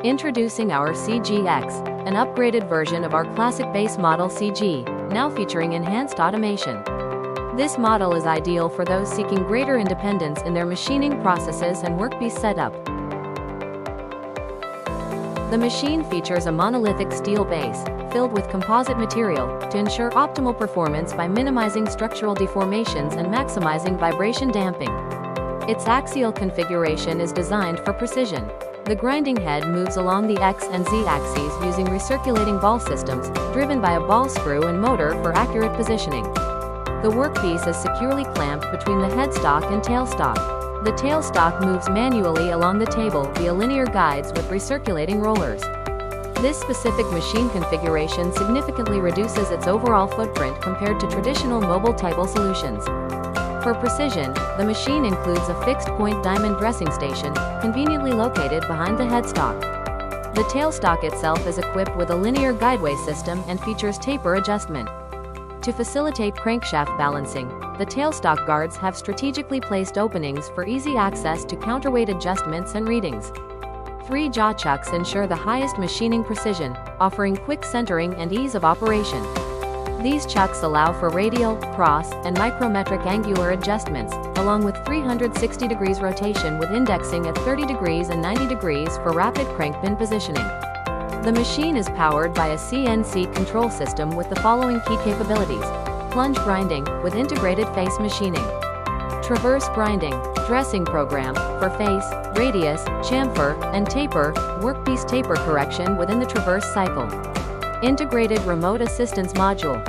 Introducing our CGX, an upgraded version of our classic base model CG, now featuring enhanced automation. This model is ideal for those seeking greater independence in their machining processes and workpiece setup. The machine features a monolithic steel base, filled with composite material, to ensure optimal performance by minimizing structural deformations and maximizing vibration damping. Its axial configuration is designed for precision. The grinding head moves along the X and Z axes using recirculating ball systems, driven by a ball screw and motor for accurate positioning. The workpiece is securely clamped between the headstock and tailstock. The tailstock moves manually along the table via linear guides with recirculating rollers. This specific machine configuration significantly reduces its overall footprint compared to traditional mobile table solutions. For precision, the machine includes a fixed-point diamond dressing station, conveniently located behind the headstock. The tailstock itself is equipped with a linear guideway system and features taper adjustment. To facilitate crankshaft balancing, the tailstock guards have strategically placed openings for easy access to counterweight adjustments and readings. 3 jaw chucks ensure the highest machining precision, offering quick centering and ease of operation. These chucks allow for radial, cross, and micrometric angular adjustments, along with 360 degrees rotation with indexing at 30 degrees and 90 degrees for rapid crank pin positioning. The machine is powered by a CNC control system with the following key capabilities: plunge grinding, with integrated face machining; traverse grinding, dressing program, for face, radius, chamfer, and taper, workpiece taper correction within the traverse cycle; integrated remote assistance module,